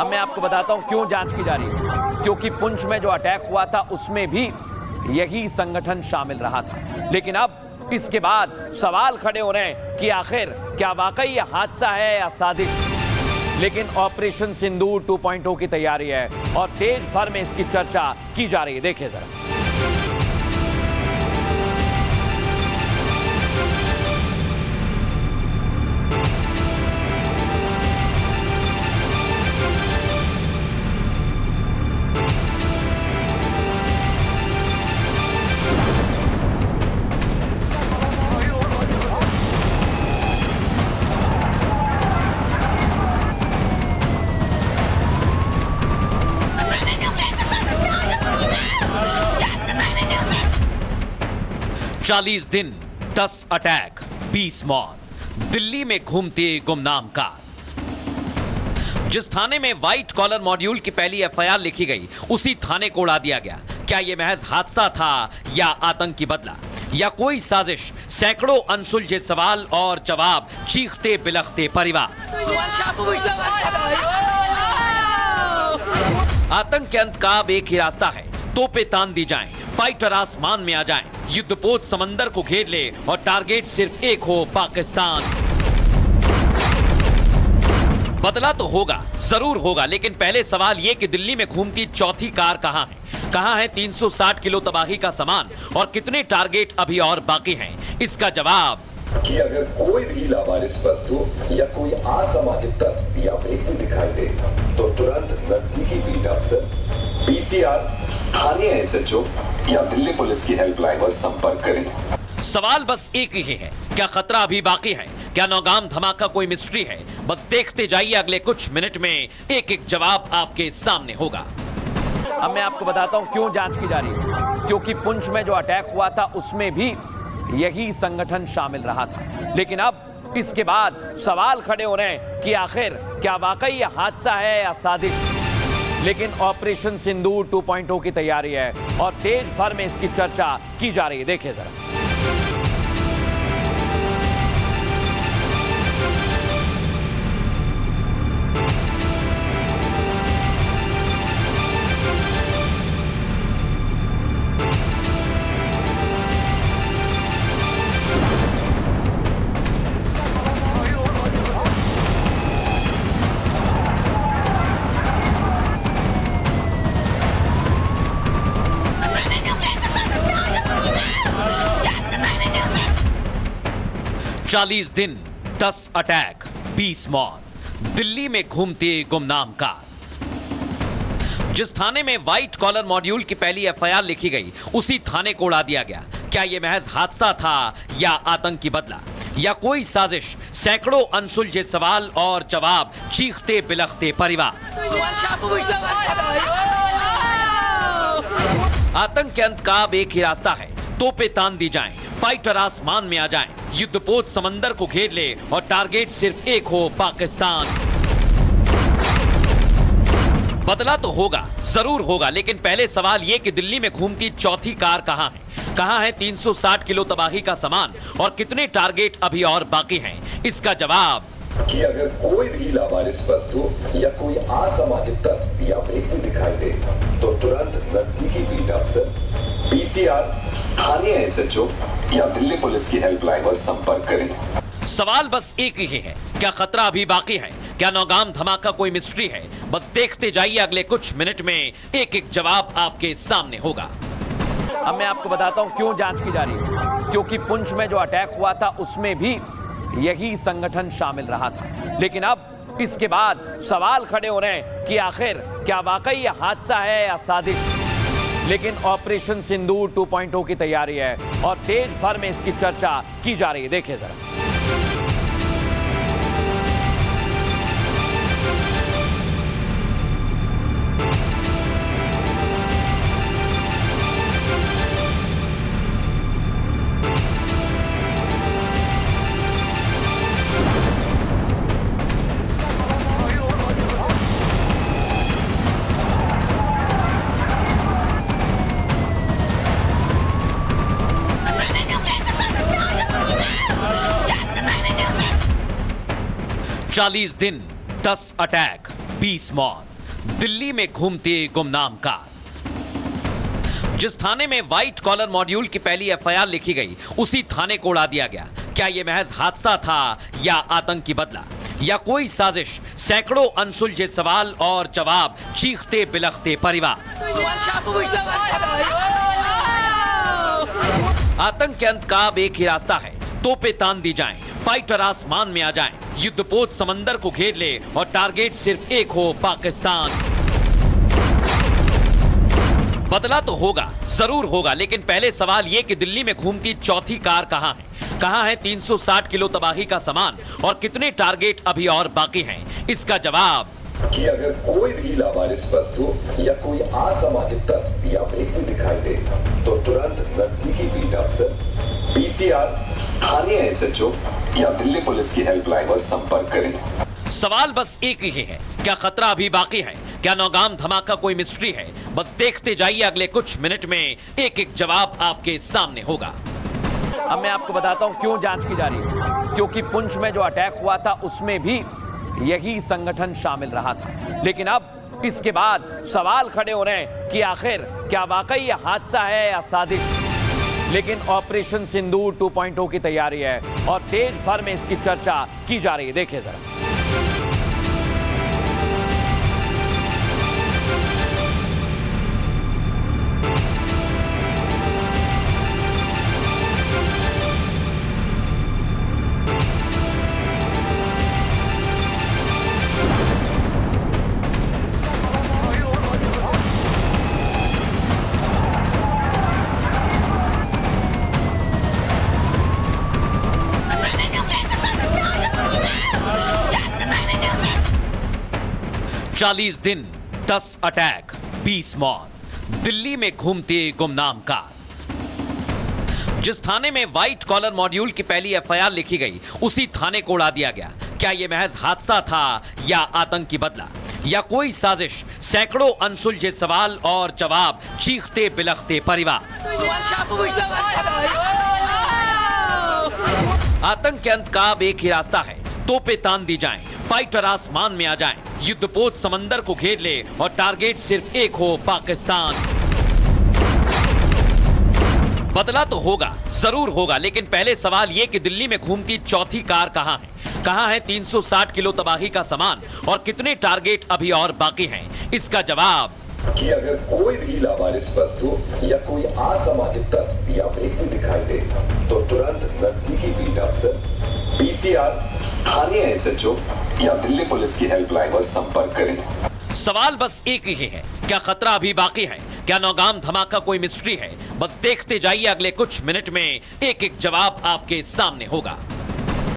अब मैं आपको बताता हूं क्यों जांच की जा रही है। क्योंकि पुंछ में जो अटैक हुआ था उसमें भी यही संगठन शामिल रहा था। लेकिन अब इसके बाद सवाल खड़े हो रहे हैं कि आखिर क्या वाकई यह हादसा है या साजिश। लेकिन ऑपरेशन सिंदूर 2.0 की तैयारी है और देश भर में इसकी चर्चा की जा रही है। देखिए जरा। चालीस दिन 10 अटैक 20 मौत। दिल्ली में घूमती गुमनाम कार। जिस थाने में व्हाइट कॉलर मॉड्यूल की पहली एफआईआर लिखी गई उसी थाने को उड़ा दिया गया। क्या यह महज हादसा था या आतंकी बदला या कोई साजिश? सैकड़ों अनसुलझे सवाल और जवाब, चीखते बिलखते परिवार। आतंक के अंत का अब एक ही रास्ता है, तोपें तान दी जाएं, फाइटर आसमान में आ जाएं, युद्धपोत समंदर को घेर ले और टारगेट सिर्फ एक हो, पाकिस्तान। बदला तो होगा, जरूर होगा, लेकिन पहले सवाल यह कि दिल्ली में घूमती चौथी कार कहां है? कहां है 360 किलो तबाही का सामान और कितने टारगेट अभी और बाकी हैं? इसका जवाब कि अगर कोई भी लावारिस वस्तु या कोई असामाजिक तत्व या व्यक्ति दिखाई दे तो तुरंत नजदीकी बीट अफसर, पीसीआर, स्थानीय एसएचओ या दिल्ली पुलिस की हेल्पलाइन पर संपर्क करें। सवाल बस एक ही है, क्या खतरा अभी बाकी है? क्या नौगाम धमाका कोई मिस्ट्री है? बस देखते जाइए, अगले कुछ मिनट में एक एक जवाब आपके सामने होगा। अब मैं आपको बताता हूं क्यों जांच की जा रही है। क्योंकि पुंछ में जो अटैक हुआ था उसमें भी यही संगठन शामिल रहा था। लेकिन अब इसके बाद सवाल खड़े हो रहे हैं कि आखिर क्या वाकई यह हादसा है या साजिश। लेकिन ऑपरेशन सिंदूर 2.0 की तैयारी है और देश भर में इसकी चर्चा की जा रही है। देखिए जरा। चालीस दिन 10 अटैक 20 मौत। दिल्ली में घूमती गुमनाम कार। जिस थाने में व्हाइट कॉलर मॉड्यूल की पहली एफआईआर लिखी गई उसी थाने को उड़ा दिया गया। क्या यह महज हादसा था या आतंकी बदला या कोई साजिश? सैकड़ों अनसुलझे सवाल और जवाब, चीखते बिलखते परिवार। आतंक के अंत का अब एक ही रास्ता है, तोपें तान दी जाएं, फाइटर आसमान में आ जाएं, युद्धपोत समंदर को घेर ले और टारगेट सिर्फ एक हो, पाकिस्तान। बदला तो होगा, जरूर होगा, लेकिन पहले सवाल यह कि दिल्ली में घूमती चौथी कार कहां है? कहां है 360 किलो तबाही का सामान और कितने टारगेट अभी और बाकी हैं? इसका जवाब कि अगर कोई भी लावारिस वस्तु या कोई असामाजिक तत्व या व्यक्ति दिखाई दे तो तुरंत नजदीकी बीट अफसर, पीसीआर, स्थानीय एसएचओ या दिल्ली पुलिस की हेल्पलाइन पर संपर्क करें। सवाल बस एक ही है, क्या खतरा अभी बाकी है? क्या नौगाम धमाका कोई मिस्ट्री है? बस देखते जाइए, अगले कुछ मिनट में एक एक जवाब आपके सामने होगा। अब मैं आपको बताता हूं क्यों जांच की जा रही है। क्योंकि पुंछ में जो अटैक हुआ था उसमें भी यही संगठन शामिल रहा था। लेकिन अब इसके बाद सवाल खड़े हो रहे हैं कि आखिर क्या वाकई यह हादसा है या साजिश। लेकिन ऑपरेशन सिंदूर 2.0 की तैयारी है और देश भर में इसकी चर्चा की जा रही है। देखिए जरा। चालीस दिन 10 अटैक 20 मौत। दिल्ली में घूमती गुमनाम कार। जिस थाने में व्हाइट कॉलर मॉड्यूल की पहली एफआईआर लिखी गई, उसी थाने को उड़ा दिया गया। क्या यह महज हादसा था या आतंकी बदला या कोई साजिश? सैकड़ों अनसुलझे सवाल और जवाब, चीखते बिलखते परिवार। आतंक के अंत का अब एक ही रास्ता है, तोपें तान दी जाएं, फाइटर आसमान में आ जाएं, युद्धपोत समंदर को घेर ले और टारगेट सिर्फ एक हो, पाकिस्तान। बदला तो होगा, जरूर होगा, लेकिन पहले सवाल यह कि दिल्ली में घूमती चौथी कार कहां है? कहां है 360 किलो तबाही का सामान और कितने टारगेट अभी और बाकी हैं? इसका जवाब कि अगर कोई भी लावारिस वस्तु या कोई असामाजिक तत्व या व्यक्ति दिखाई दे तो तुरंत नजदीकी बीट अफसर, पीसीआर, स्थानीय एसएचओ या दिल्ली पुलिस की हेल्पलाइन पर संपर्क करें। सवाल बस एक ही है, क्या खतरा अभी बाकी है? क्या नौगाम धमाका कोई मिस्ट्री है? बस देखते जाइए, अगले कुछ मिनट में एक एक जवाब आपके सामने होगा। अब मैं आपको बताता हूं क्यों जांच की जा रही है। क्योंकि पुंछ में जो अटैक हुआ था उसमें भी यही संगठन शामिल रहा था। लेकिन अब इसके बाद सवाल खड़े हो रहे हैं कि आखिर क्या वाकई यह हादसा है या साजिश? लेकिन ऑपरेशन सिंदूर 2.0 की तैयारी है और देश भर में इसकी चर्चा की जा रही है। देखिए जरा। चालीस दिन 10 अटैक 20 मौत। दिल्ली में घूमती गुमनाम कार। जिस थाने में व्हाइट कॉलर मॉड्यूल की पहली एफआईआर लिखी गई, उसी थाने को उड़ा दिया गया। क्या यह महज हादसा था या आतंकी बदला या कोई साजिश? सैकड़ों अनसुलझे सवाल और जवाब, चीखते बिलखते परिवार। आतंक के अंत का अब एक ही रास्ता है, तोपें तान दी जाएं, फाइटर आसमान में आ जाएं, युद्धपोत समंदर को घेर ले और टारगेट सिर्फ एक हो, पाकिस्तान। बदला तो होगा, जरूर होगा, लेकिन पहले सवाल यह कि दिल्ली में घूमती चौथी कार कहां है? कहां है 360 किलो तबाही का सामान और कितने टारगेट अभी और बाकी हैं? इसका जवाब कि अगर कोई भी लावारिस वस्तु या कोई असामाजिक तत्व या व्यक्ति दिखाई दे तो तुरंत नजदीकी बीट अफसर, पीसीआर, स्थानीय एसएचओ या दिल्ली पुलिस की हेल्पलाइन पर संपर्क करें। सवाल बस एक ही है, क्या खतरा अभी बाकी है? क्या नौगाम धमाका कोई मिस्ट्री है? बस देखते जाइए, अगले कुछ मिनट में एक एक जवाब आपके सामने होगा।